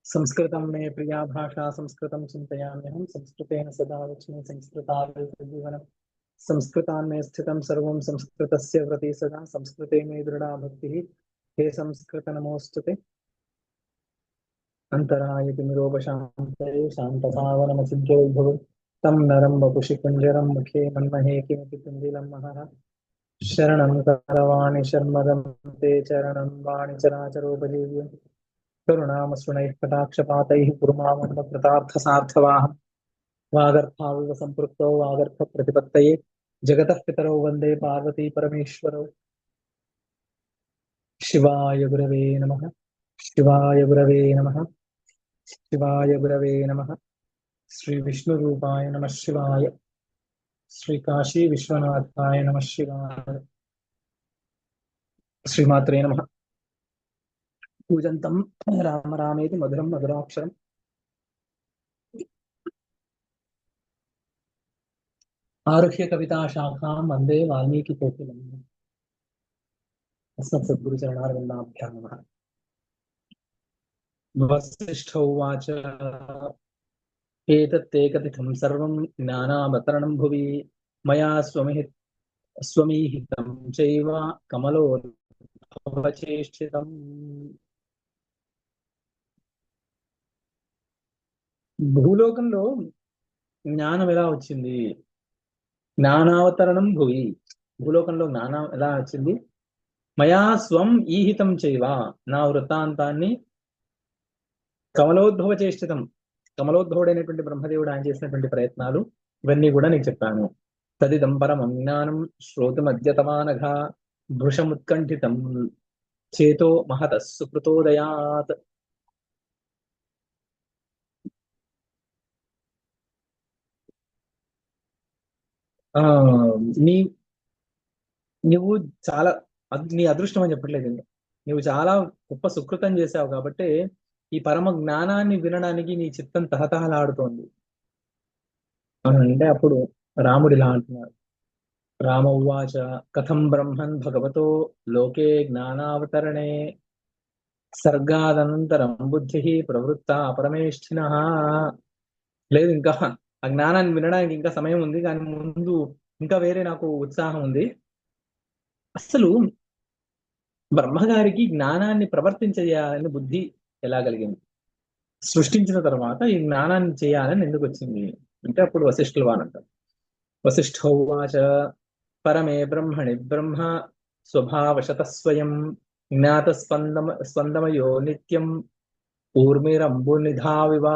संस्कृतं मे प्रिया भाषा संस्कृतं चिन्तयाम्यहं संस्कृतेन सदा वच्मि संस्कृतावजीवनं संस्कृतान् मे स्थितं सर्वं संस्कृतस्य व्रते सदा संस्कृते मे दृढा भक्तिः हे संस्कृत नमोऽस्तुते अन्तरायतिमिरोपशान्तये शान्तसावनमचिन्त्य तं नरं वपुषि कुञ्जरं मुखे मन्महे किमपि तुन्दिलं महः शरणं करवाणि शर्मदं ते चरणं वाणि चराचरोपजीव्यम् करुणामसृणैः कटाक्षपातैः कुर्मामन्मकृतार्थसार्थवाहं वागर्थाविव सम्पृक्तौ वागर्थप्रतिपत्तये जगतः पितरौ वन्दे पार्वती परमेश्वरौ शिवाय गुरवे नमः शिवाय गुरवे नमः शिवाय गुरवे नमः श्रीविष्णुरूपाय नमः शिवाय श्रीकाशी विश्वनाथाय नमः शिवाय श्रीमात्रे नमः पूजन्तं राम रामेति मधुरं मधुराक्षरम् आरुह्य कविताशाखां वन्दे वाल्मीकिकोकिलम् अस्मत्सद्गुरुचरणारविन्दाभ्यां नमः वसिष्ठ उवाच एतत्ते कथितं सर्वं ज्ञानावतरणं भुवि मया स्वमीहितं चैव कमलोद्भवचेष्टितम् భూలోకంలో జ్ఞానం ఎలా వచ్చింది జ్ఞానావతరణం భువి భూలోకంలో జ్ఞానం ఎలా వచ్చింది మయా స్వం ఈహితం చైవ నా వృత్తాంతాన్ని కమలోద్భవ చేష్టితం కమలోద్భవుడైనటువంటి బ్రహ్మదేవుడు ఆయన చేసినటువంటి ప్రయత్నాలు ఇవన్నీ కూడా నేను చెప్పాను తదిదం పరమం జ్ఞానం శ్రోతుమద్యతమానఘ భృషముత్కంఠితం చేతో మహత సుకృతోదయాత్ ఆ నీ నువ్వు చాలా నీ అదృష్టం అని చెప్పట్లేదు నువ్వు చాలా గొప్ప సుకృతం చేశావు కాబట్టి ఈ పరమ జ్ఞానాన్ని వినడానికి నీ చిత్తం తహతహలాడుతోంది అంటే అప్పుడు రాముడు ఇలా అంటున్నాడు రామ ఉవాచ కథం బ్రహ్మన్ భగవతో లోకే జ్ఞానావతరణే సర్గాదనంతరం బుద్ధి ప్రవృత్త పరమేష్ఠిన లేదు ఇంకా ఆ జ్ఞానాన్ని వినడానికి ఇంకా సమయం ఉంది కానీ ముందు ఇంకా వేరే నాకు ఉత్సాహం ఉంది అసలు బ్రహ్మగారికి జ్ఞానాన్ని ప్రవర్తించేయాలని బుద్ధి ఎలా కలిగింది సృష్టించిన తర్వాత ఈ జ్ఞానాన్ని చేయాలని ఎందుకు వచ్చింది అంటే అప్పుడు వశిష్ఠులు వానంటారు వశిష్ఠ ఉవాచ పరమే బ్రహ్మణి బ్రహ్మ స్వభావశత స్వయం జ్ఞాత స్పందమయో నిత్యం ఊర్మిరంబునిధావివ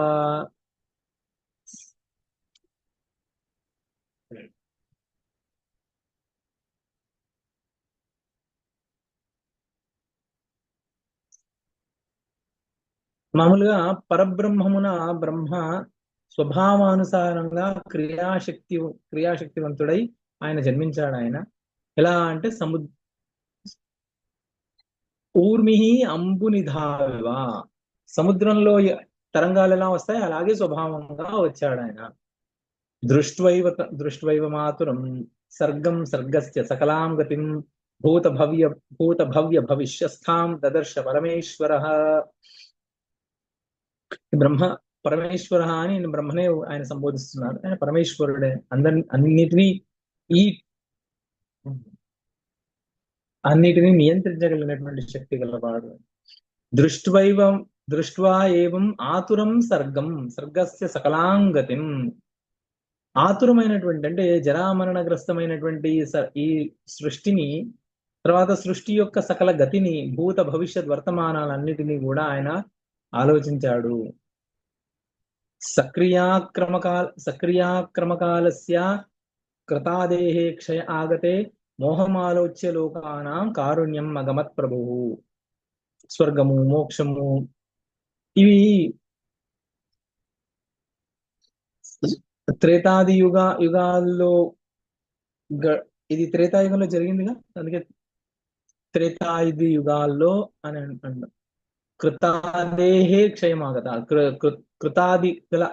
మామూలుగా పరబ్రహ్మమున బ్రహ్మ స్వభావానుసారంగా క్రియాశక్తివంతుడై ఆయన జన్మించాడు ఆయన ఎలా అంటే ఊర్మి అంబునిధావివ సముద్రంలో తరంగాలు ఎలా వస్తాయి అలాగే స్వభావంగా వచ్చాడు ఆయన దృష్ట్వైవ మాతురం సర్గం సర్గస్య సకలాం గతిం భూత భవ్య భవిష్యస్థాం దదర్శ పరమేశ్వర బ్రహ్మ పరమేశ్వర అని బ్రహ్మనే ఆయన సంబోధిస్తున్నాడు ఆయన పరమేశ్వరుడే అన్నిటినీ ఈ అన్నిటినీ నియంత్రించగలిగినటువంటి శక్తి గలవాడు దృష్ట్వా ఏవం ఆతురం సర్గస్య సకలాంగతిం ఆతురమైనటువంటి అంటే జరామరణగ్రస్తమైనటువంటి ఈ సృష్టిని తర్వాత సృష్టి యొక్క సకల గతిని భూత భవిష్యత్ వర్తమానాలన్నిటినీ కూడా ఆయన ఆలోచించాడు సక్రియాక్రమకాలస్య కృతాదేహే క్షయ ఆగతే మోహమాలోచ్య లోకానాం కారుణ్యం అగమత్ ప్రభువు స్వర్గము మోక్షము ఇవి త్రేతాది యుగాల్లో ఇది త్రేతాయుగంలో జరిగిందిగా అందుకే త్రేతాది యుగాల్లో అని అంటున్నాం కృతాదేహే క్షయమాగత కృతాది గల